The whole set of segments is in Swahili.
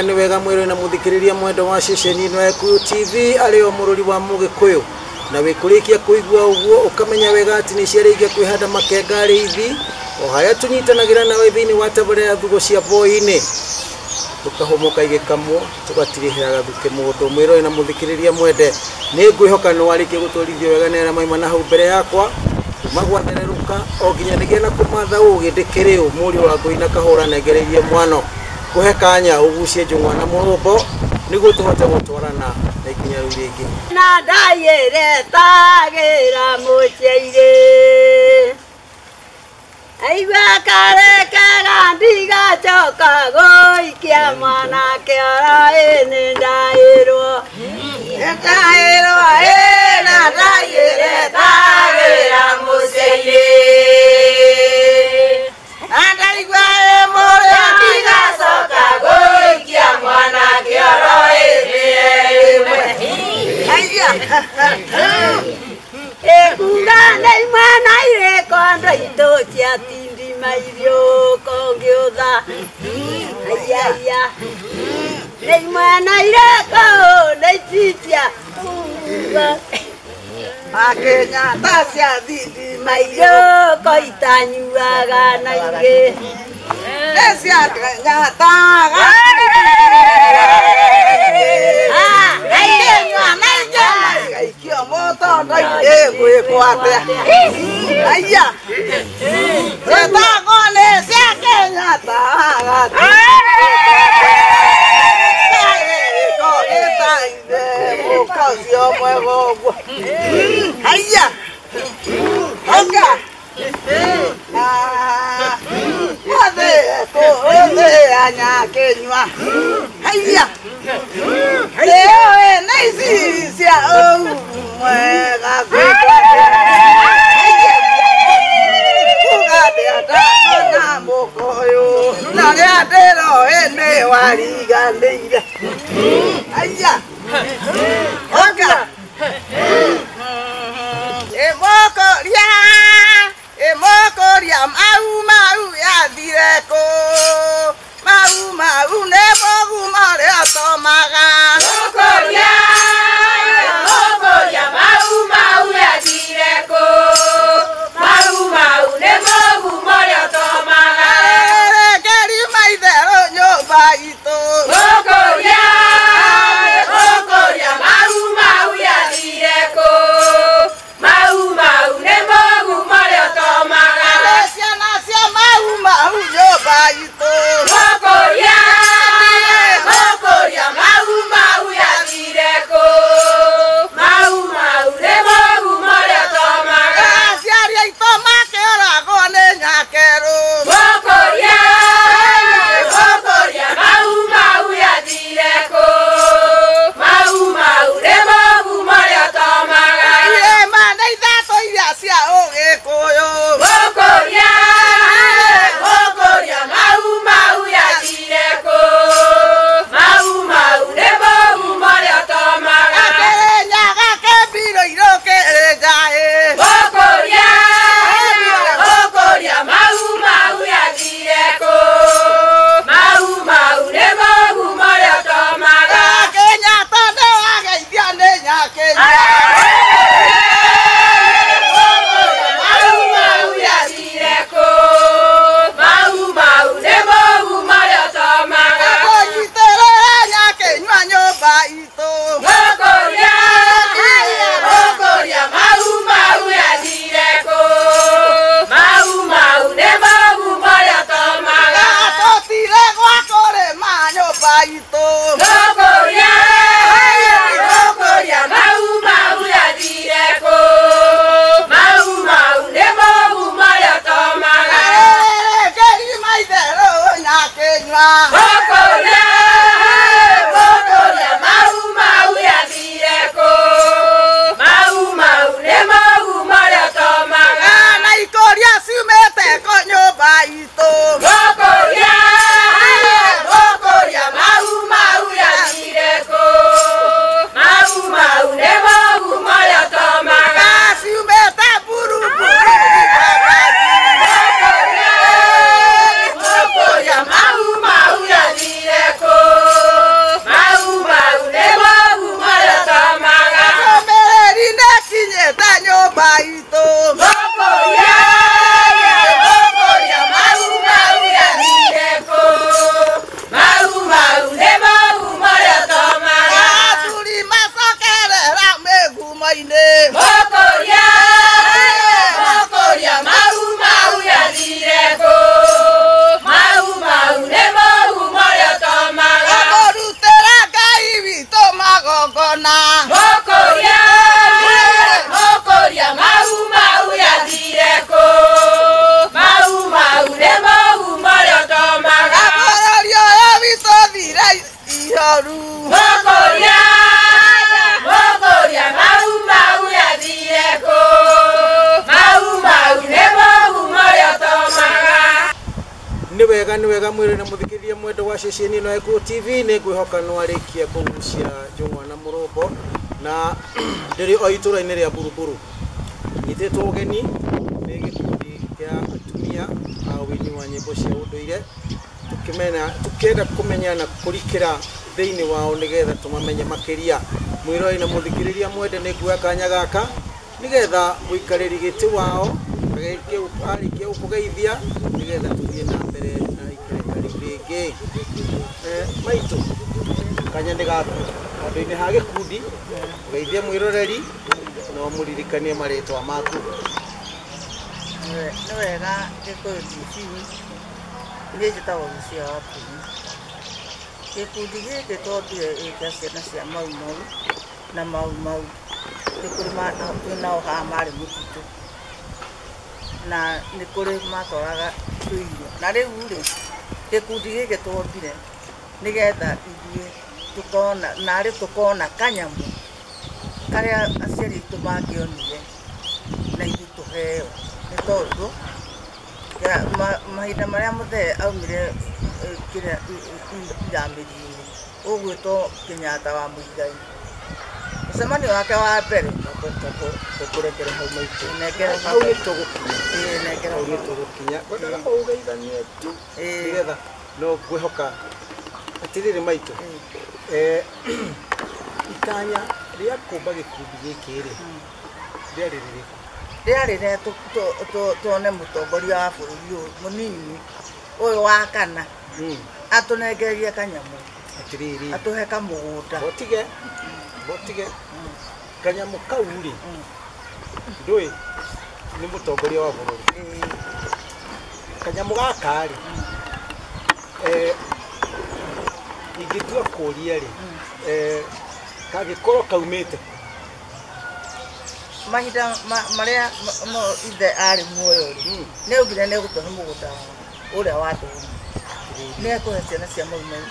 Ni wega mwiri na muthikiriria mwendo wa ceceni ino ya Gikuyu TV ario mururi wa Mugikuyu na wikurikia kuigua uguo ukamenya wega ati ni ciarikia kwihanda makenga rithi o haya tunyitanagira nawe thiini wa tabare ya thugo cia boini tukahomoka igikamwo tugatirihiraga thuke mundu mwiro na muthikiriria mwende ni ngwihoka no warikie guturithio wega nera maima na hau mbere yakwa magwathereruka o ginya nigia na kumatha ugindikiri umuri wa kuina kahura negererie mwano kuhe kanya ugucie njungwa na murumbo niguo tuhote gutwarana na ikinya riu ringi na ndaire tagira muceire aigua karekaga ndigacoka guikia mwanake araini ndairwo na ndaire tagira muceire andaigua muria ndigacoka guikia mwanake araini ekuga nei mwana ire kondo ito cia tindi mairio kongiutha ayaya nei mwana ire kondo cia akenya ta cia tindi mairio koitanyuaga na ingi cia kenya taga Aya, kita kone siakenya taga. Kau kita ini kau siapa kau? Aya, oka. Ade anya kenywa. Aya. Leo naisi sia mwega kwa. Na mokoyo na gatero ene warigandeire aya oka emokoria mau yathireko mau ne mogu mare atomaga emokoria mau yathireko mau ne mogu mare atomaga keri maithero nyumba itu emokoria mau yathireko mau ne mogu mare atomaga ciana cia mau nyumba itu emokoria mau yathireko mau ne mogu mare atomaga ciari aito makeoragwo ni nyakeru emokoria mau yathireko mau wega mwiri na muthikiriria mwendo wa ceceni no Gikuyu TV ni ngwihoka no arikia kugucia Njung'wa na Mũrũmbo na ndiri o itũra-inĩ ria Buruburu nyitĩtwo ũgeni nĩ gĩkundi kĩa atumia a wini wa nyĩmbo cia ũndũire tukĩenda kũmenya na kũrikĩra thĩinĩ wao nĩgetha tũmamenye makĩria mwĩroi na mũthikiriria mwende nĩ kuoya kanya gaka nĩgetha mũikarĩri gĩtĩ wao arĩkia gũkũgeithia nĩgetha tũthiĩ na mbere na ikereka rĩu rĩngĩ maitũ kanya nĩ gaku handũ-inĩ ha gĩkundi geithia mwĩroreri no mũririkanie marĩtwa maku. Nĩ wega Gikuyu TV iria njĩtagwo Mũcia wa Puni. Gĩkundi gĩkĩ twambire gĩa ciana cia maumau na maumau nĩ kũrĩ nao haha marĩ mũtitũ na nĩ kũrĩ matwaraga tũirio na rĩu rĩ gĩkundi gĩkĩ twambire nĩgetha ithuĩ tũkona kanyamũ karĩa aciari aitũ mangĩonire na ithuĩ tũheo nĩ tondũ mahinda marĩa mũthee aumire iramĩri-inĩ ũgwĩtwo Kenyatta wa Muigai mũcemanio wake wa mbere tũkũrekere hau maitũ hau nĩ tũgũkinya kwendaga ũgeithanie tu nĩgetha no ngwĩhoka atĩrĩrĩ maitũ itanya rĩa kũmba gĩkundi gĩkĩ rĩ rĩarĩ rĩrĩkũ? Rĩarĩ rĩa tuone mũtongoria wa bũrũri ũyũ mũnini ũyũ wa kana atũnengererie kanyamũ atĩrĩrĩ atũhe kamũgũnda botige kanyamũ kau rĩ ndũĩ nĩ mũtongoria wa bũrũri kanyamũ gaka rĩ ingĩtua kũria rĩ kagĩkorwo kaumĩte mahinda marĩa ithe arĩ muoyo rĩ nĩ augire nĩ egũtũhe mũgũnda ũrĩa wa ndũnyũ nĩ ekũhe ciana cia maumau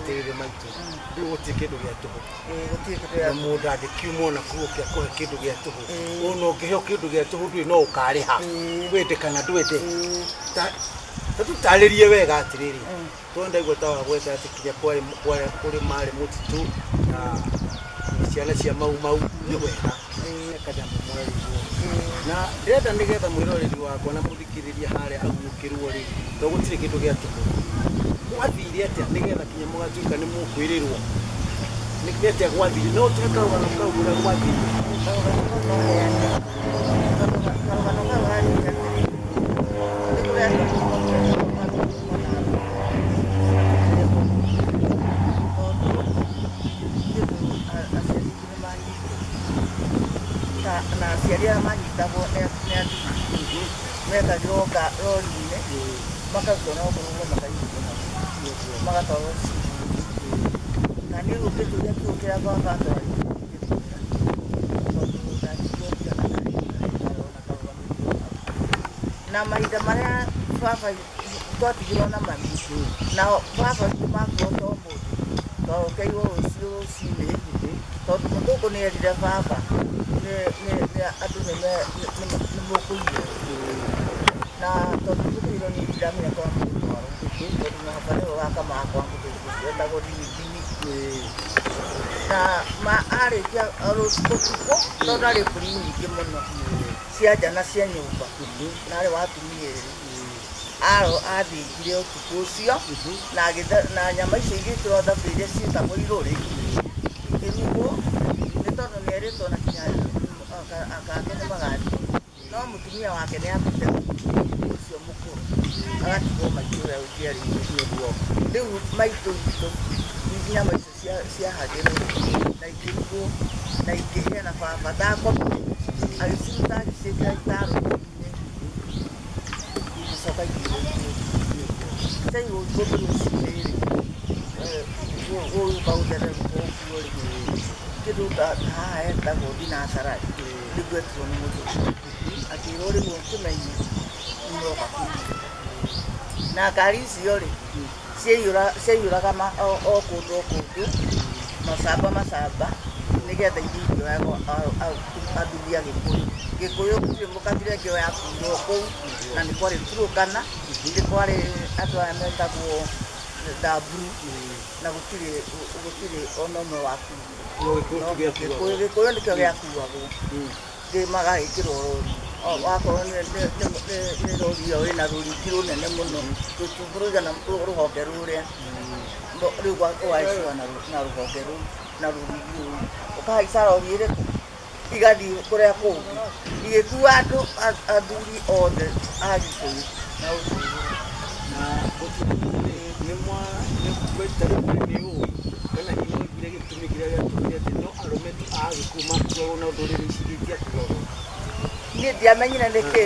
tĩrĩ maitũ rĩu gũtirĩ kĩndũ gĩa tũhũ na mũndũ angĩkiuma na kuokia kũhe kĩndũ gĩa tũhũ ona ũngĩheo kĩndũ gĩa tũhũ ndũĩ no ũkarĩha wende kana ndwende tũtarĩrie wega atĩrĩrĩ twendaigua ta wa gweta atĩ kinya kũrĩ marĩ mũtitũ na ciana cia maumau nĩ wega kanyamũ mwerĩguo na ndĩrenda nĩgetha mwĩroreri wakwa na mũthikĩrĩria harĩa aguũkĩrwo rĩ to gũtirĩ kĩndũ gĩa tũhũ mwathire atĩa nĩgetha kinya mũgatuĩka nĩ mũkwĩrĩrwo nĩ atĩa gwathire no tũhe karũgano kau ũrĩa gwathire na aciari arĩa manyitagwo nĩ mekagĩrwo rori-inĩ makarutwo na ũkũrũgwo magatwarwo na niĩ gũkĩtũria kiugo kĩrĩa gwatwarire na mahinda marĩa baba twatigirwo na mami nao baba witũ makuo to mũndũ twaũkeirwo rũciinĩ tondũ mũthũngũ nĩ erire baba andũ nĩ mũkũiywo na tondũ tũkĩirwo nĩ ndiramenya kwa mũndũ tondũ mũhaka nĩwe wakamakwa mũthũngũ endagwo ndinidini na arĩkia ũtukũ tondũ arĩ mbũri nyingĩ mũno cia nja na cia nyũmba na arĩ wa atumia erĩ athĩnjire ũtukũ ũcio na nyama icio igĩkĩrwo thaburia iria ciĩtagwo irũrĩ ikĩrugwo nĩ tondũ nĩ erĩtwo na kinya akake nĩ magathiĩ no mũtumia wake nĩ ambĩte ũcio mũkũrũ agatigwo maitũ ũrĩa ũngĩarĩirwo rĩu maitũ itũ nyama icio ciahagĩrwo na ikĩrugwo na ikĩhĩa na baba ndakomire agĩciruta agĩciĩkĩra itarũ-inĩ igĩcoka igĩrwo gũthiĩ rũcinĩ rĩ gũka gũthererũka ũguo rĩ kĩndũ haha etagwo thinacara nĩguo etirwo nĩ mũthũngũ akĩrwo rĩguo kĩmenyi nĩmũroka kũnyita na ngari icio rĩ ciaiyũraga o kũndũ macamba nĩgetha ithuĩ ingĩoyagwo athuri a Gĩkũyũ gũtirĩ mũkabira ĩngĩoya kuo kũu na nĩ kwarĩ Turũkana Ndi kwari atwa metagwo Daburu na gutiri onomwe waku. Gikuyu nikio giakuagwo. Ndi magaikirwo rori. Wakorwo nĩ rori ĩyo ĩna rũrigi rũnene mũno rũtungũrũja na rũhonge rũrĩa rĩu ũgaicũa na rũhonge rũu na rũrigi rũu ũkahaica rori ĩrĩkũ igathiĩ kũrĩa kũngĩ igĩkua andũ athuri othe a Gĩkũyũ na ũndũire kana nĩmũigire gĩtũmi kĩrĩa gĩatũmire atĩ no arũme a Gĩkũyũ makuagwo na ndũrĩrĩ ici iria itiakuagwo. Niĩ ndiamenyire nĩkĩ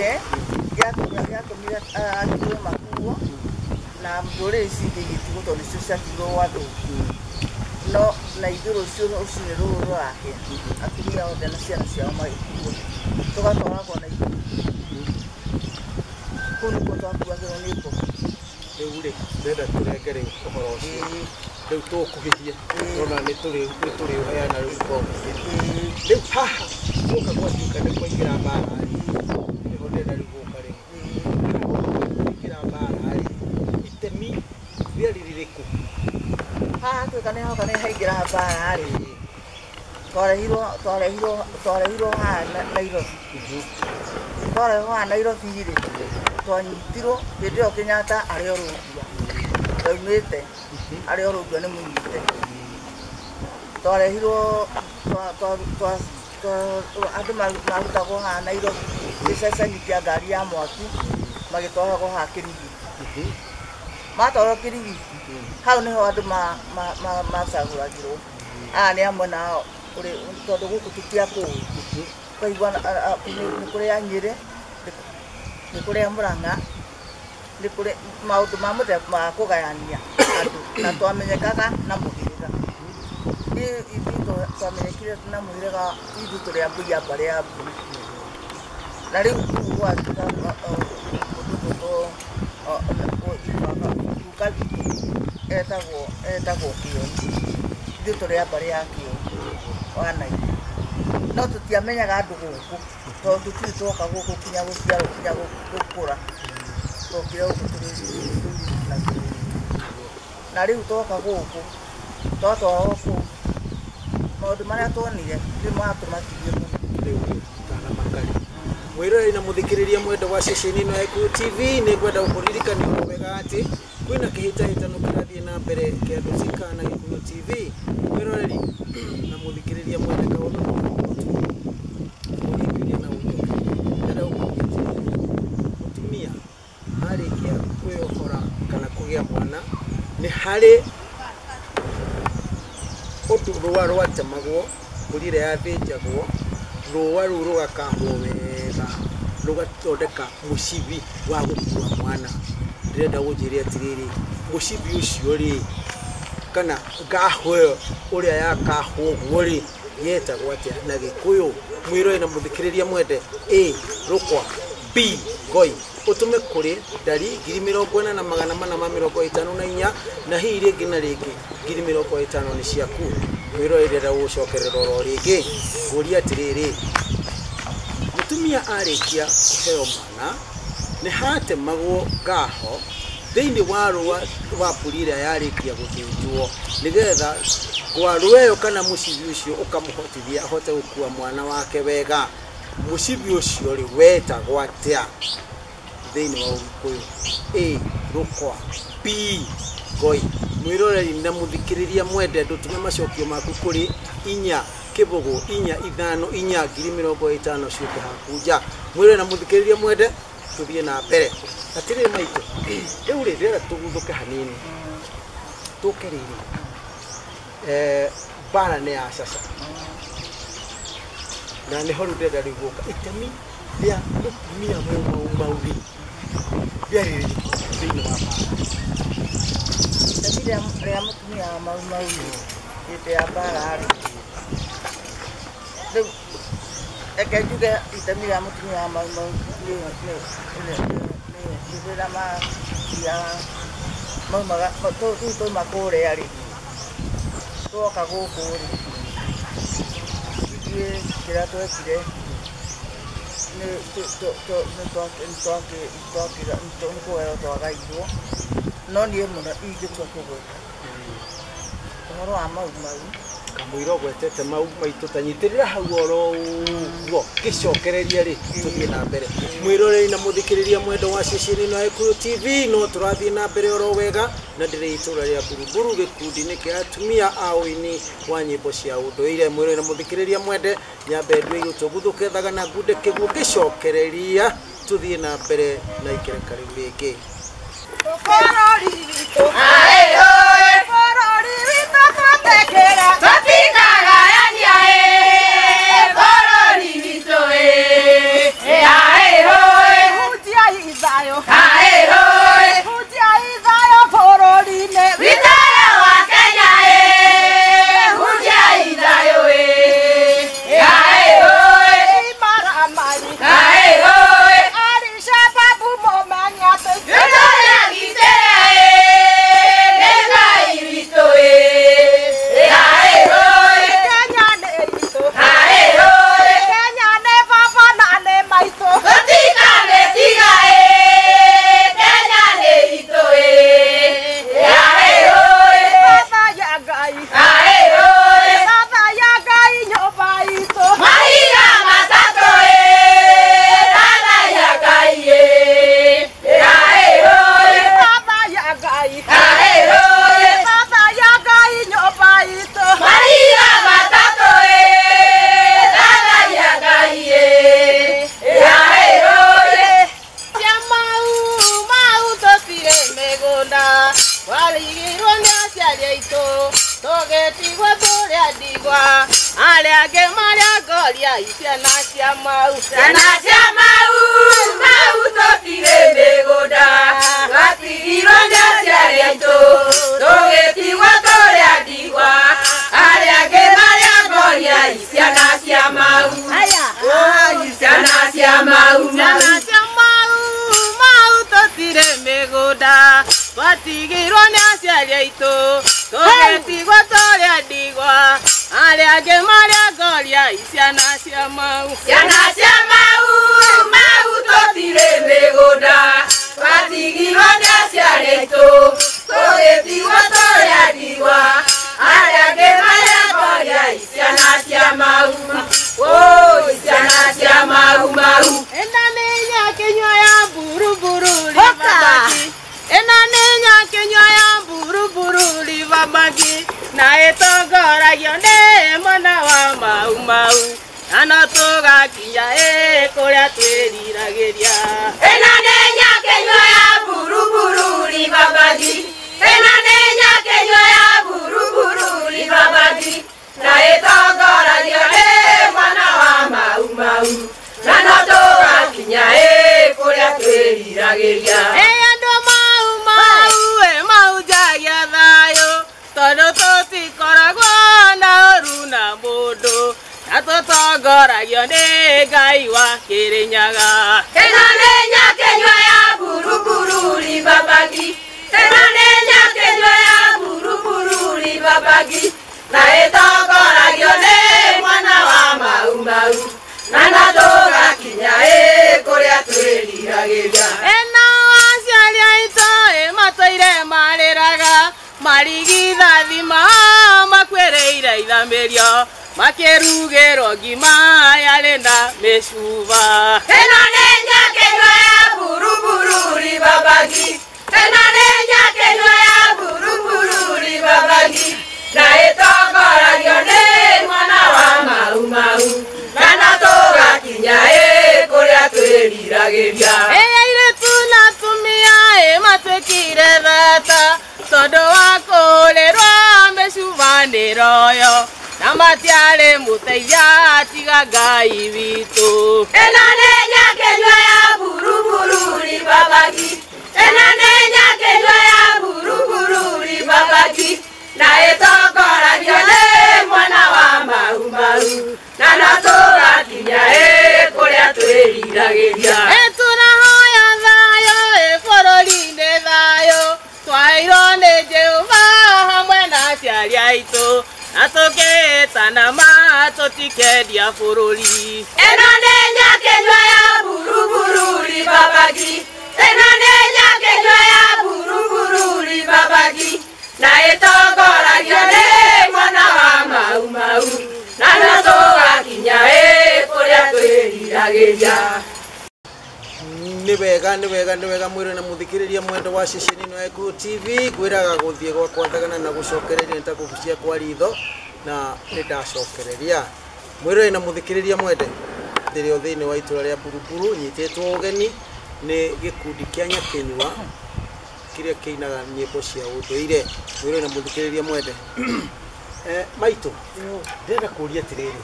gĩatũmire Agĩkũyũ makuo na ndũrĩrĩ ici ingĩ igĩtigwo tondũ nĩcio ciatigirwo gwathũku. No na ithuĩ rũciinĩ rũrũ rũrake atumia othe na ciana ciao magĩkuo tũgatwaragwo na ithuĩ. Kũu nĩkuo twakuagĩrwo nĩ mbũtũ. Rĩu rĩ ndĩrenda tũrengere ũhoro ũcio rĩu tũkũhĩhie ona nĩ tũrĩ ũheana rĩu tũkũhĩhie rĩu haha gũka gwatuĩka nĩ kũingĩra mbara nĩho ndĩrenda rĩu gũka rĩu kũingĩra mbara itemi rĩarĩ rĩrĩkũ haha tuĩka nĩ hoka nĩ haingĩra mbara rĩ twarehirwo haha Nairobi. Twarehirwo haha Nairobi rĩ twanyitirwo hĩndĩ ĩyo Kenyatta arĩ o Rũmbia twaumĩte arĩ o Rũmbia nĩ mũnyite. Twarehirwo andũ marutagwo haha Nairobi gĩceceni kĩa ngari ya mwaki magĩtwaragwo haha Kĩrigiti. Matwarwo Kĩrigiti hau nĩho andũ macagũragĩrwo. Aya nĩ amwe nao tondũ gũkũ tũtiakũĩ twaigua nĩ kũrĩ a Nyĩrĩ nĩ kũrĩ a Mũrang'a nĩ kũrĩ maũndũ ma mũthemba ma kũgayania andũ na twamenyekaga na mũhĩrĩga. Ithuĩ twamenyekire na mũhĩrĩga ithuĩ tũrĩ a Mbũi a mbarĩ ya Mbũi. Na rĩu gwatuĩka mũndũ etagwo Kĩoni ithuĩ tũrĩ a mbarĩ ya Kĩoni wa Nairũ. No tũtiamenyaga andũ gũkũ tondũ tũtirĩ twoka gũkũ kinya gũciarwo kinya gũkũra twokire gũkũ tũrĩ na rĩu twoka gũkũ twatwarwo kũu maũndũ marĩa tuonire nĩ matũmakirie mũno. Rĩu ndanamakari mwĩroreri na mũthikĩrĩria mwenda wa ceceni ĩno ya Gĩkũyũ TV nĩ ngwenda gũkũririkania wega atĩ kwĩna kĩhĩtahĩtano kĩrathiĩ na mbere kĩa Ndũcika na Gĩkũyũ TV. Mwĩroreri na mũthikĩrĩria mwenda kaũndũ mũtumia arĩkia kwĩyohora kana kũgĩa mwana nĩ harĩ ũndũ rũa rwatemagwo mbũri ĩrĩa yathĩnjagwo rũa rũu rũgakahwo wega rũgathondeka mũcibi wa gũkua mwana. Ndĩrenda gũnjĩria atĩrĩrĩ mũcibi ũcio rĩ kana ngahwo ĩyo ũrĩa yakahwo ũguo rĩ yetagwo atĩa na Gĩkũyũ. Mwĩroreri na mũthikĩrĩria mwende A rũkwa B ngoi ũtũme kũrĩ ndari 40,454 na hihi rĩngĩ na rĩngĩ 50,000 nĩ ciaku. Mwĩroreri ndĩrenda gũcokerera oro rĩngĩ ngũria atĩrĩrĩ mũtumia arĩkia kũheo mwana nĩ hatemagwo ngaho thĩinĩ wa rũa rwa mbũri ĩrĩa yarĩkia gũthĩnjwo nĩgetha rũa ĩyo kana mũcibi ũcio ũkamũhotithia ahote gũkua mwana wake wega. Mũcibi ũcio rĩ wetagwo atĩa thĩinĩ wa Ũgĩkũyũ? A rũkwa B ngoi. Mwĩroreri na mũthikĩrĩria mwende ndũtume macokio maku kũrĩ 4 kĩbũgũ 4 5 4 50,000 ciũke hakunja. Mwĩroreri na mũthikĩrĩria mwende tũthiĩ na mbere. Atĩrĩrĩ maitũ rĩu rĩ ndĩrenda tũguthũke hanini tũke rĩrĩ mbara nĩ ya caca na nĩho rĩu ndĩrenda rĩu gũka itemi rĩa mũtumia maũmauri rĩarĩ rĩrĩkũ thĩinĩ wa mbara? Itemi rĩa mũtumia maũmauri hĩndĩ ya mbara rĩ rĩu reke njuge itemi rĩa mũtumia maũmauri rĩrĩa maumaga tũma kũrĩa rĩ twoka gũkũ rĩ ithuĩ kĩrĩa twekire no niä må na ingä tua kå gwä ka å horo wa mau kamwiro gwetete mau maitå tanyitä rä ra hau oro guo gä cokereria rä tå thiä na mbere mwiroreri na må thikä rä ria mwendo wa ceceni no Gikuyu TV no tå rathiä na mbere oro wega na ndä rä itå ra rä a Buruburu gä kundi-inä kä atumia a å-ini wa nyä mbo cia å ndå ire mwiroreri na må thikä rä ria mwende nyambe ndue igå tå guthå kethaga na ngunde kä guo gä cokereria tå thiä na mbere na ikereka rä u rä ngä Makerugero gima yalenda meshuva enanenya kenywa ya Buruburu libabagi enanenya kenywa ya Buruburu libabagi na etogora gione mwana wa mau nana toga kinya kuria twiriragiria ile tunatumia matwekire thata todo wako lerwa meshuvaniro Namatiale muteya tiga Ngai witu enanenya kenywa ya Buruburu libabagi enanenya kenywa ya Buruburu libabagi na etogora gione mwana wa mau nana toga kinya kuria twiriragiria eturahoya thayo eborori-inĩ thayo twairwo nĩ Jehova hamwe na aciari aitũ atũkĩtana matũtikeria bũrũri. Ĩno nĩ nyakenywa ya Buruburu Babagi. Ĩno nĩ nyakenywa ya Buruburu Babagi. Na ĩtongoragia nĩ mwana wa Mau Mau. Na nĩtũgakinya kũrĩa twĩriragĩria. Nĩ wega mwĩrĩ na mũthikĩrĩria mwendo wa ceceni ĩno ya Gĩkũyũ TV ngwĩraga gũthiĩ gwakwa thagana na gũcokereria nĩtakũgucia kwa ritho na nĩndacokereria mwĩrĩ na mũthikĩrĩria mwende ndĩrĩ thĩinĩ wa itũra rĩa Buruburu nyitĩtwo ũgeni nĩ gĩkundi kĩa nyakenywa kĩrĩa kĩinaga nyĩmbo cia ũndũire mwĩrĩ na mũthikĩrĩria mwende maitũ ndĩrenda kũria atĩrĩrĩ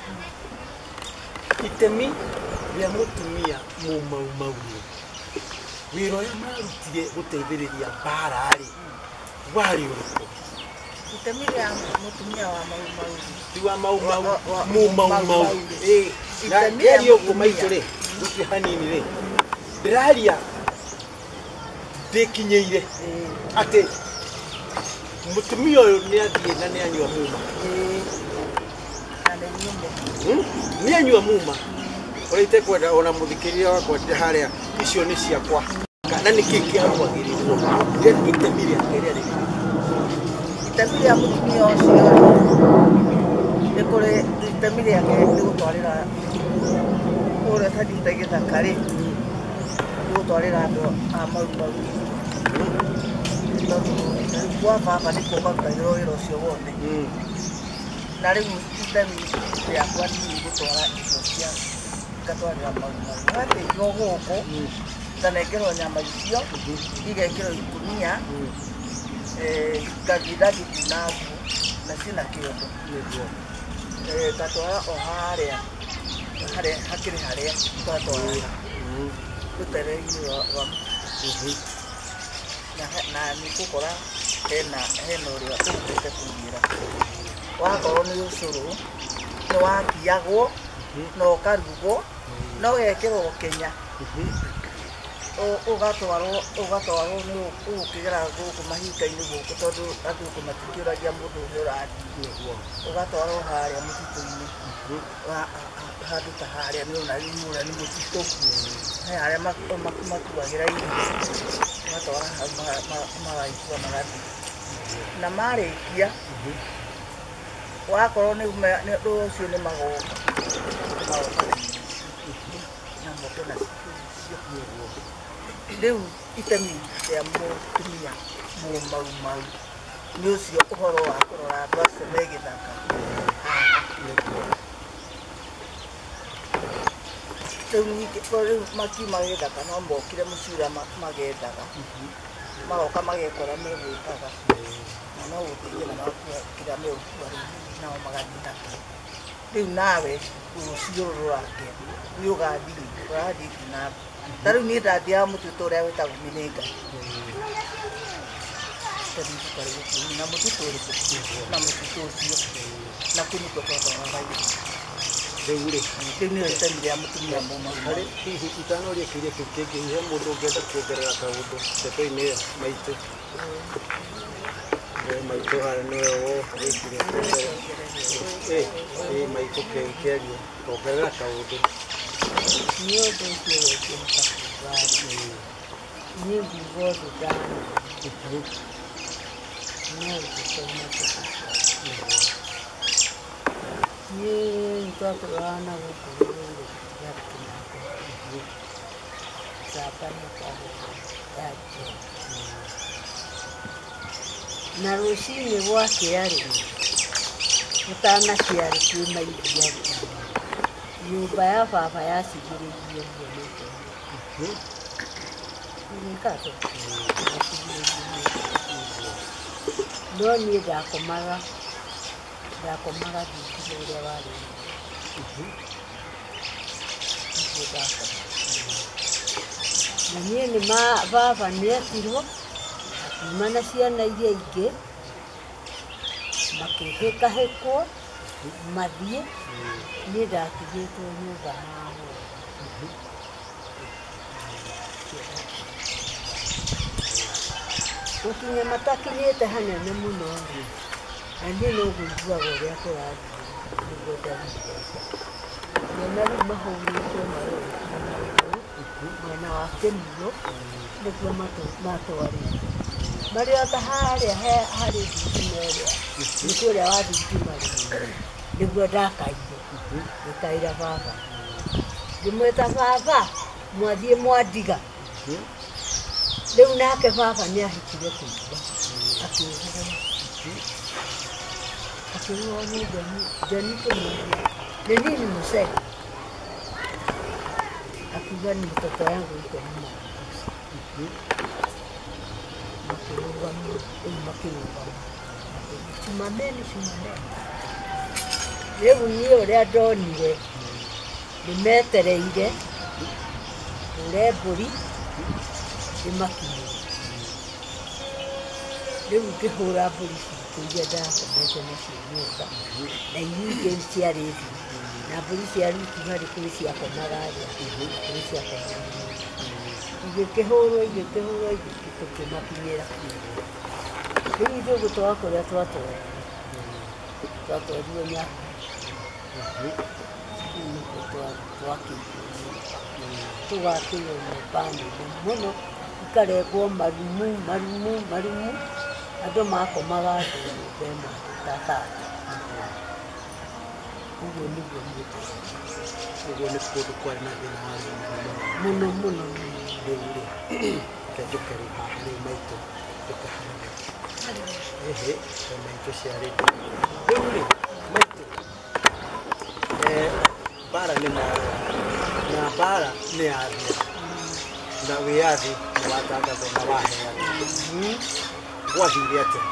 itemi rĩa mũtumia Mau Mau wĩra ũrĩa marutire gũteithĩrĩria mbara-rĩ warĩ ũrĩkũ? Itemi rĩa mũtumia wa Mau Mau ti wa Mau Mau na ndĩaria ũguo maitũ-rĩ gũtirĩ hanini-rĩ ndĩraria ndĩkinyĩire atĩ mũtumia ũyũ nĩathiĩ na nĩanyua muma nĩanyua muma ũrĩa itekwenda ona mũthikĩrĩria wakwa harĩa icio nĩ ciakwa kana nĩkĩ kĩarũagĩrĩrwo itemi rĩake rĩrĩa rĩrĩ itemi rĩa mũtumia ũcio nĩ kũrĩ itemi rĩake nĩ gũtwarĩra ũrĩa tathiĩte gĩthaka-rĩ nĩ gũtwarĩra andũ a Mau Mau tondũ gwa baba nĩkuo marutagĩrwo wĩra ũcio wothe na rĩu itemi rĩakwa nĩ gũtwara indo cia ngatwarĩra Mau Mau gateithio gũkũ nganengerwo nyama icio igekĩrwo ikũnia ngathiĩ ndagĩtinagu na ciĩna kĩondo ngatwara o harĩa hakĩrĩ harĩa twatwaraga rũtere-inĩ rwa na nĩ gũkora hena ũrĩa ũgũkĩte kũgĩra wakorwo nĩ ũcũrũ nĩ wakiagwo na ũkarugwo na ũgekĩrwo Kenya ũgatwarwo nĩ ũgũkĩgera gũkũ mahinga-inĩ gũkũ tondũ andũ gũkũ matikĩũragia mũndũ ũrĩa ũrathiĩ ũgatwarwo harĩa mũtitũ-inĩ handũ ta harĩa nĩ ona rĩu ũrĩa nĩ mũtitũ he harĩa makuagĩra irio ũgatwara hau magaikua magathiĩ na marĩkia wakorwo nĩ ũcio nĩ magoka na moke na cicio rĩu itemi rĩa mũtumia Mau Mau nĩ ũcio ũhoro wa kũrora andũ acio me gĩthaka rĩu makiuma gĩthaka no mokire mũcira magethaga magoka magekora megwĩtaga na no gũteithia na magakua kĩrĩa megũkua nao magathiĩ rĩu nawe rũciũ rũrake nĩ ũgathiĩ ũrathiĩ na ta rĩu niĩ ndathiaga mũtitũ ũrĩa wĩtagwo Mĩnĩnga na mũtitũ ũrĩkũ na mũtitũ ũcio na kũu nĩkuo twatwaraga irio rĩu nĩyo itemi rĩa mũtumia Mau Mau harĩ hihi itanoria kĩũria kĩu kĩngĩ he mũndũ ũngĩenda kuongerera kaũndũ ndeto-inĩ ĩyo maitũ maitũ harĩa nĩwe wĩkire maitũ kĩario kuongerera kaũndũ nĩ ũndũ ũcio wĩkĩrĩka kuuga niĩ nguga ũndũ ndana no ũgĩsoma niĩ nĩtwatũraga na gũkũ rũrĩrĩ rwa Kinango Samba nĩkwagwo yake na rũcinĩ gwakĩa-rĩ gũtanaciarĩ kwĩna iria nyũmba ya baba yacigĩrĩirio no niĩ ndakomaga thingitho ũrĩa warĩ na niĩ nĩ baba nĩetirwo akiuma na ciana iria ingĩ makĩhĩkahĩkwo mathiĩ niĩ ndatigĩtwo nyũmba haho gũkinya matakinyĩte hanene mũno na niĩ no ngũiguaga ũrĩa kũrathiĩ nĩguo ndarute. Mwana rĩu mahũrĩtwo mwena wa Kĩmuro nĩguo matwarĩte. Marĩ ota harĩa harĩ thitima ĩrĩa mũtĩ ũrĩa wa thitima nĩguo ndakaire ngĩkaĩra baba. Ngĩmwĩta baba mwathiĩ mwandiga. Rĩu nake baba nĩahikire kũigua akĩũhũra. Akĩũhũra nĩ Joni kũmũria nĩ nini mzee. Akiuga ni mtoto yangu iko nyuma. Makĩrũgama. Simameni. Rĩu niĩ ũrĩa ndonire nĩmetereire ũrĩa mbũri ndĩmakinyĩre. Rĩu ngĩhũra mbũri citũ iria ndakomete nacio nyũmba na iria ingĩ ciarĩ thĩ. Na mbũri cia ruti harĩ kũrĩ ciakomaga thĩ kũrĩ ciakomaga. Igĩkĩhũrwo tũkĩmakinyĩra. Rĩu ithuĩ gũtwara kũrĩa twatwarirwo Nyahũ. Tũgakĩrwo nyũmba nene mũno ikarengwo marumu. Andũ makomaga thĩ nyũmba ĩmwe ta tata. Ũguo nĩguo mũtũũrĩre. Ũguo nĩ kũndũ kwarĩ na thĩna wa mũno. Rĩu-rĩ, njũke rĩu haha rĩu maitũ tũkahana. Ehe, maitũ ciarĩ. Rĩu-rĩ, maitũ, mbara nĩ mwathani na mbara nĩ yathira na wĩyathi nĩwatangathwo na waheanwo. Gwathire atĩa?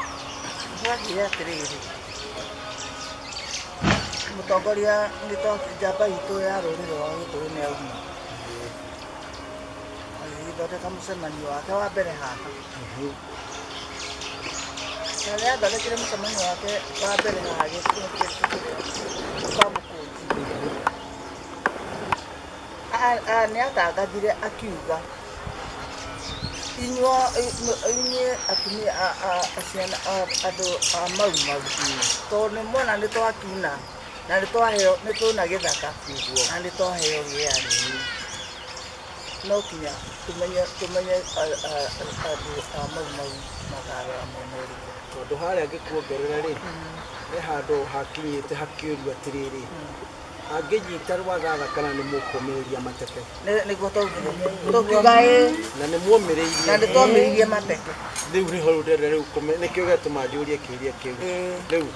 Gwathire atĩrĩrĩ, mũtongoria njamba itũ ya rũrĩrĩ rwa Gĩkũyũ nĩauma. Agĩthondeka mũcemanio wake wa mbere haha. Na rĩrĩa athondekire mũcemanio wake wa mbere haha kwa Mũkũnji. Nĩatangathire akiuga inyuĩ atumia andũ a Mau tondũ nĩmuona nĩtwakiuna na nĩtwaheo nĩtũna gĩthaka na nĩtwaheo gĩathĩ. No kinya tumenye andũ a Mau makarora mwena ũrĩkũ. Tondũ harĩa ngĩkuongerera-rĩ, nĩ handũ hakinyĩte hakĩũrio atĩrĩrĩ, angĩnyita rwathatha kana nĩ mũkũmĩrĩria mateke. Nĩguo tũkiuga na nĩ muomĩrĩirie. Na nĩtwomĩrĩirie mateke. Rĩu nĩho rĩu ndĩrenda rĩu nĩkĩo gĩatũma njũrie kĩũria kĩu. Rĩu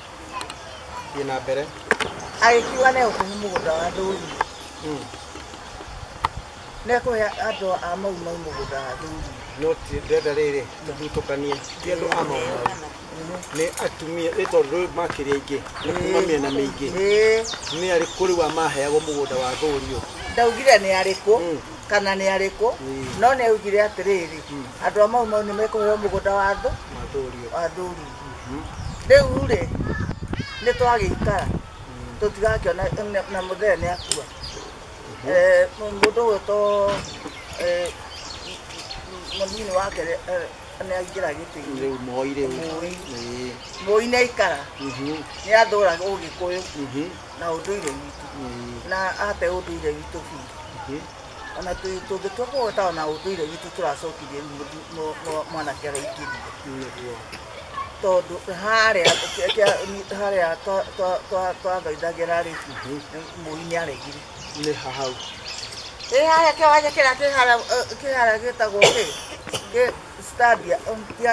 thiĩ na mbere. Agĩkiuga nĩegũkũhe mũgũnda wa Ndũri. Nĩekũhe andũ a Mau mũgũnda wa Ndũri. No ndĩrenda rĩrĩ tũthutũkanie ti andũ a Mau nĩ atumia nĩ tondũ rĩu makĩria aingĩ nĩ kuma mĩena mĩingĩ. Nĩ arĩkũ rĩu amaheagwo mũgũnda wa Ndũri ũyũ? Ndaugire nĩ arĩkũ kana nĩ arĩkũ, no nĩaugire atĩrĩrĩ andũ a Mau nĩmekũheo mũgũnda wa Ndũri. Rĩu-rĩ nĩtwagĩikara tũtigakĩona na mũthee nĩakua. Mũndũ ũyũ mũnini wake nĩaingĩra gĩtĩ-inĩ. Rĩu Moi nĩaikara nĩathũra Ũgĩkũyũ na ũndũire witũ na ate ũndũire witũ biũ. Ona tũngĩtua kũgweta ona ũndũire witũ tũracokithia mwanake araingĩrire. Tondũ harĩa twathoithagĩra-rĩ Moi nĩaregire. Nĩ hau. Harĩa kĩwanja kĩrĩa kĩharĩa gĩtagwo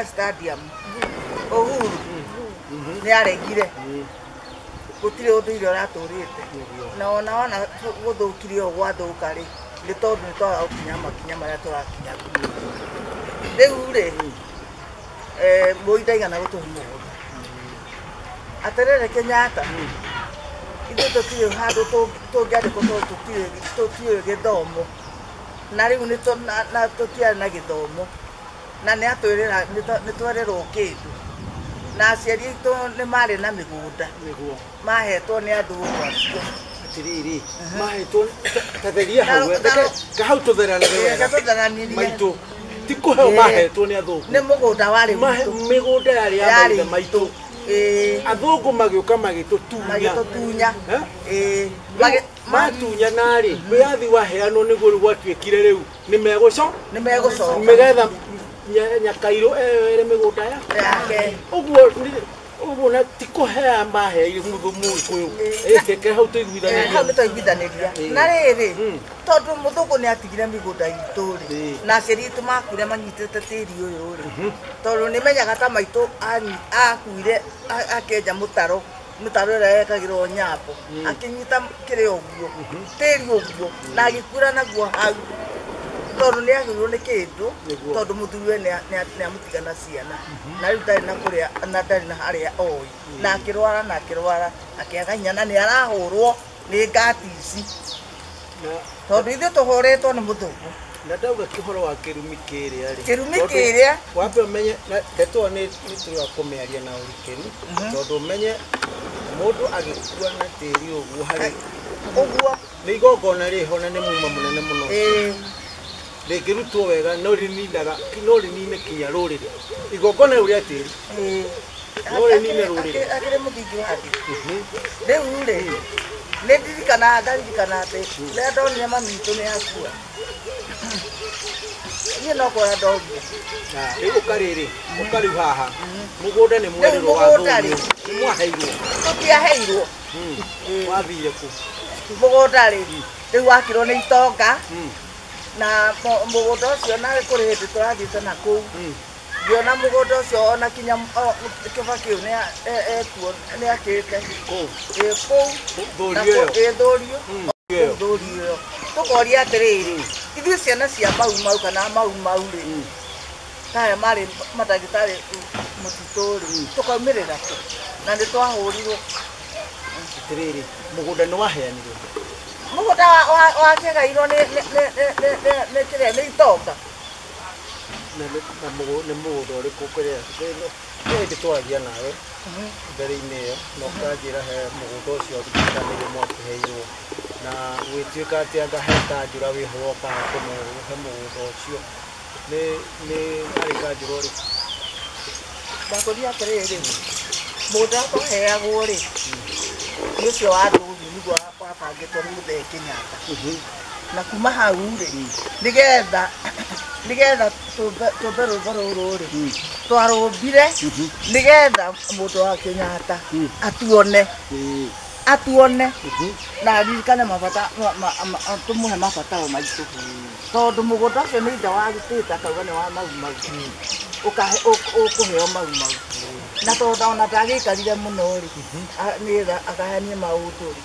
stadium Uhuru nĩaregire. Gũtirĩ ũndũire ũratũrĩte na ona gũthũkire ũguo gwathũka-rĩ nĩ tondũ nĩtwaga gũkinya makinya marĩa tũrakinya. Rĩu-rĩ Moi ndaigana gũtũhe mũgũnda. Atĩrĩrĩ Kenyatta, ithuĩ tũtirĩ handũ tũngĩandĩkwo tondũ tũtirĩ gĩthomo na rĩu tũtiarĩ na gĩthomo na nĩatwĩrĩra nĩtwerĩrwo kĩndũ na aciari aitũ nĩmarĩ na mĩgũnda mahetwo nĩ athũngũ acio. Atĩrĩrĩ mahetwo tatheria hau hau tũtheranĩrie maitũ ti kũheo mahetwo nĩ athũngũ. Nĩ mũgũnda warĩ mĩgũnda yarĩ ya maitũ athungu magĩũka magĩtũtunya magĩtũtunya matunya narĩ wĩyathi waheanwo nĩguo rĩu gwatuĩkire rĩu nĩ megũcoka megetha Nyakairũ ere mĩgũnda yake ũguo na ti kũhea maheire Mũgĩkũyũ ĩkeke hau tũiguithanĩria na rĩrĩ tondũ mũthũngũ nĩ atigire mĩgũnda itũ rĩ na aciari itũ makuire manyitĩte tĩri ũyũ rĩ tondũ nĩmenyaga ta maitũ akuire akenja mũtaro ũrĩa wekagĩrwo nyambo akĩnyita kĩrĩ ũguo tĩri ũguo na agĩkuĩra naguo hau tondũ nĩ agĩrwo nĩ kĩndũ tondũ mũthuriwe nĩ amũtigana ciana na rĩu ndarĩ na kũrĩa na ndarĩ na harĩa oĩ na akĩrwara akĩaga hinya na nĩ arahũrwo nĩ ngati ici tondũ ithuĩ tũhũrĩtwo nĩ mũthũngũ na ndauga kĩhoro wa kĩrumi kĩrĩa rĩ kĩrumi kĩrĩa wambe ũmenye ndeto nĩ tũrĩ kũmĩaria na ũrikĩru tondũ ũmenye mũndũ agĩkua na tĩri ũguo harĩ ũguo nĩ igongona rĩho na nĩ muma mũnene mũno rĩngĩrutwo wega no rĩnine kinya rũrĩrĩ igongona rĩu rĩa tĩri no rĩnine rũrĩrĩ akĩrĩ mũthingi wa thĩ rĩu rĩ nĩ ndaririkana atĩ rĩrĩa ndonire mami witũ nĩ akua niĩ no kũra ndorire rĩu ũkarĩu haha mũgũnda nĩ mwerĩrwo wa thũri nĩ mwaheirwo tũtiaheirwo wathire kũ mũgũnda rĩ rĩu wakirwo nĩ itonga na mũgũnda ũcio na kũrĩ hĩndĩ tũrathiĩte na kũu ngĩona mũgũnda ũcio ona kinya kĩba kĩu nĩ akĩte kũu thũri ĩyo tũkoria atĩrĩrĩ ithuĩ ciana cia mau kana mau rĩ taya marĩ mandagĩtarĩ mũtitũ rĩ tũkaumĩrĩra kũ na nĩ twahũrirwo atĩrĩrĩ mũgũnda nĩ waheanirwo mũgũnda wakĩgairwo nĩ kĩrĩa nĩ itonga nĩ mũgũnda ũrĩkũ kũrĩa hĩndĩ twaragia nawe mbere-inĩ ĩyo na ũkanjĩra he mũgũnda ũcio nĩguo mwakĩheirwo na gwĩtuĩka atĩ anga he kanjũra wĩho wokaga kũmũhe mũgũnda ũcio nĩ arĩ kanjũra ũrĩkũ ndakoria atĩrĩrĩ mũgũnda twaheagwo rĩ nĩ ũcio wa ndũthi nĩguo wabangĩtwo nĩ Mũthee Kenyatta na kuma hau rĩ nĩgetha tũmbe rũtho rũrũ rĩ twarũmbire nĩgetha mũndũ wa Kenyatta atuone na aririkane mabata tũmũhe mabataro maitũ tondũ mũgũnda ũcio nĩ ithe warutĩte akauga nĩ wa mau ũkũheo mau na tondũ ona ndagĩikarire mũno rĩ nĩgetha akahenie maũndũ rĩ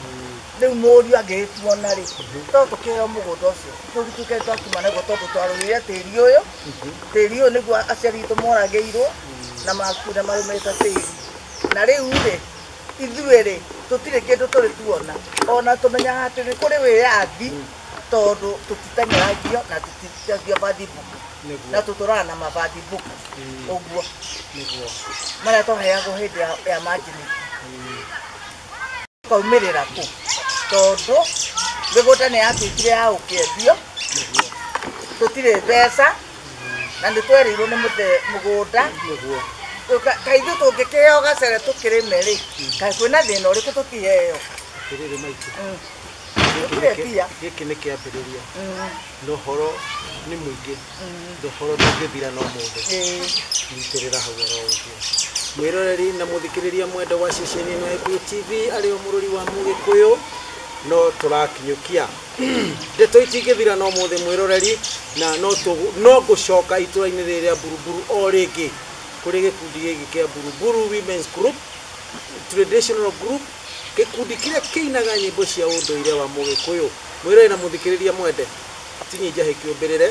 rĩu mũriũ angĩtuona rĩ tondũ tũkĩheo mũgũnda ũcio tũgĩtuĩke twakuma naguo tondũ twarũire tĩri ũyũ nĩguo aciari itũ moragĩirwo na makuire marũmĩte tĩri na rĩu rĩ ithuĩ rĩ tũtirĩ kĩndũ tũrĩ tuona ona tũmenyaga atĩ nĩ kũrĩ wĩyathi tondũ tũtiteng'eragio na tũtitagio bathibuku na tũtũraga na mabathibuku ũguo marĩa twaheagwo hĩndĩ ya manjini tũkaumĩrĩra kũ tondũ mĩgũnda nĩ yatuĩkire ya gũkĩendio tũtirĩ mbeca na nĩ twerĩirwo nĩ mũgũnda kaithuĩ tũngĩkĩheo gacere tũkĩrĩme rĩ kaĩ kwĩna thĩna ũrĩkũ tũkĩheo atĩrĩrĩ maitũ gĩkĩ nĩ kĩambĩrĩria na ũhoro nĩ mũingĩ ũhoro ndũngĩthira no mũndũ nyitĩrĩra hau oro ũguo mwĩroreri na mũthikĩrĩria mwenda wa ceceni ĩno ya Gĩkũyũ TV arĩ o mũrori wa Mũgĩkũyũ no tũrakinyũkia ndeto itingĩthira no mũthĩ mwĩroreri na no gũcoka itũra-inĩ rĩrĩa Buruburu o rĩngĩ kũrĩ gĩkundi gĩkĩ kĩa Buruburu Women's Group Traditional Group gĩkundi kĩrĩa kĩinaga nyĩmbo cia ũndũire wa Mũgĩkũyũ mwĩroreri na mũthikĩrĩria mwende tinyi njahe kĩũmbĩrĩre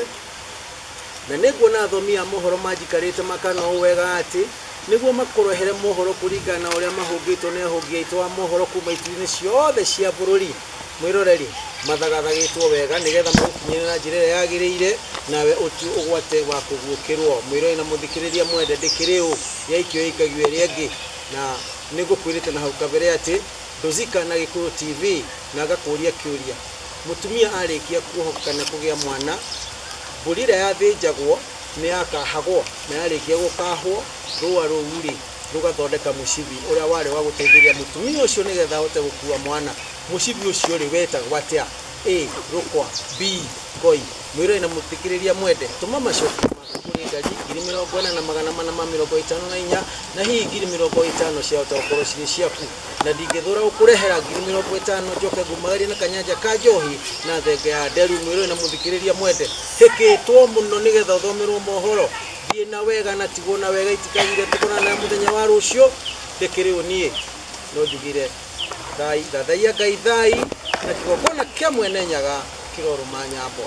na nĩguona athomi a mohoro manjikarĩte makana ũũ wega atĩ nĩguo makũrehere mohoro kũringana na ũrĩa mahũngĩtwo nĩ ahũngi aitũ a mohoro kuma ituri-inĩ ciothe cia bũrũri mwĩroreri mathagathagĩtwo wega nĩgetha magũkinyĩre na njĩra ĩrĩa yagĩrĩire nawe ũgwate wa kũguũkĩrwo mwĩroreri na mũthikĩrĩria mwende ndĩkĩrĩ ũ yaikio ĩikagio ĩrĩa ĩngĩ na nĩngũkwĩrĩte na hau kabere atĩ ndũzika na Gĩkũyũ TV na agakũria kĩũria mũtumia arĩkia kuohoka na kũgĩa mwana mbũri ĩrĩa yathĩnjagwo nĩ yakahagwo na yarĩkia gũkahwo rũa rũu rĩ rugathondeka mucibi uria wari wa guteithiria mutumia ucio nigetha hote gukua mwana mucibi ucio ri wetagwo atia A rukwa B koi mwiro ina mutikiriria mwende tuma macoki kuri ngari 40,454 na hii 50,50 cia utokorwo ciri ciaku na ndingithura ukurehera 50,50 njoke ngumagaria na kanyanja ka njohi na thenge ya nderu mwiro ina mutikiriria mwende hikitwo muno nigetha uthomerwo mohoro thie na wega na tigwo na wega itikagire tukona na muthenya wa rucio ndikiriu nie no njugire thai thathaia ngai thai na kigokona kia mwene nyaga kiroruma nyambo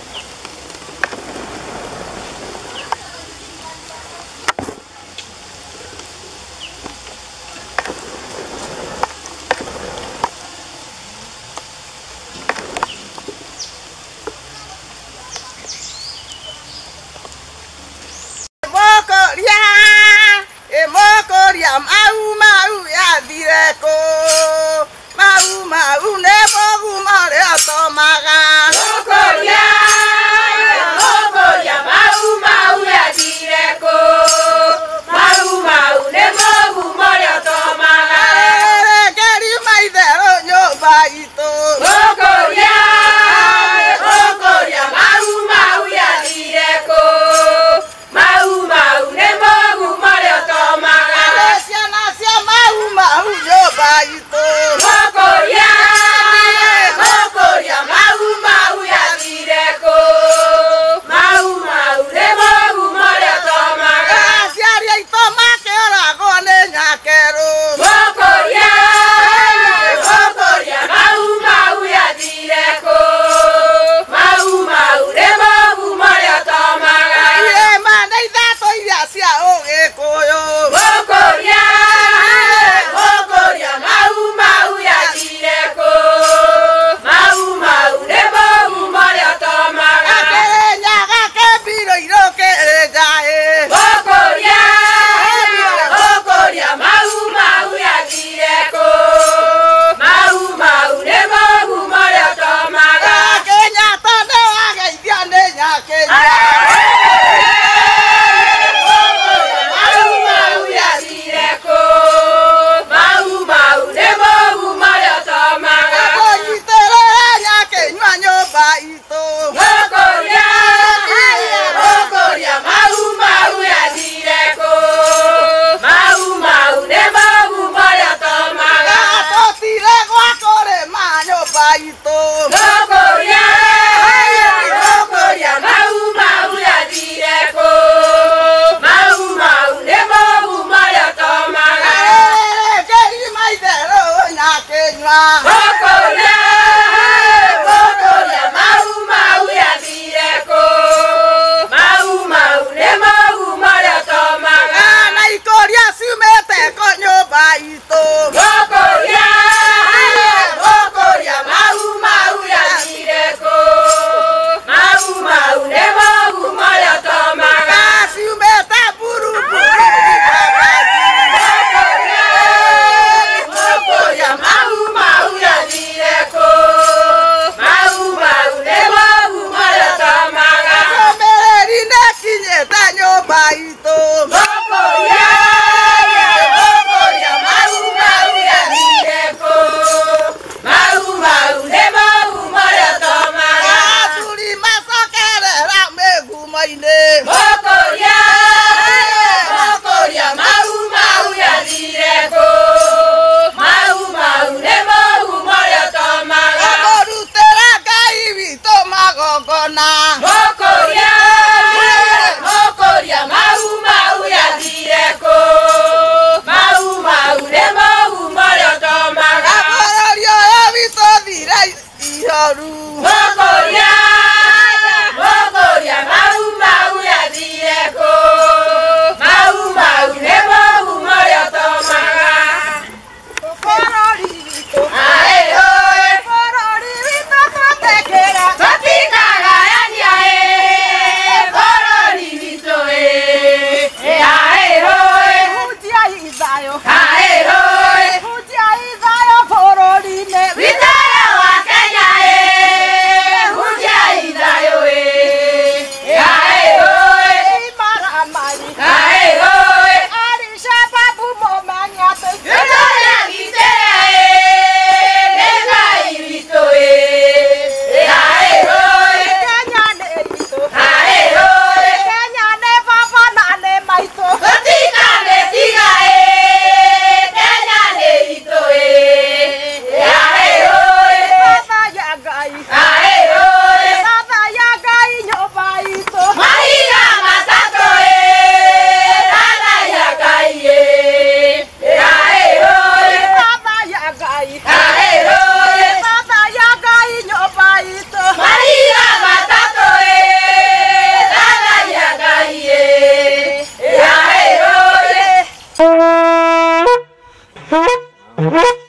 Mama Huh?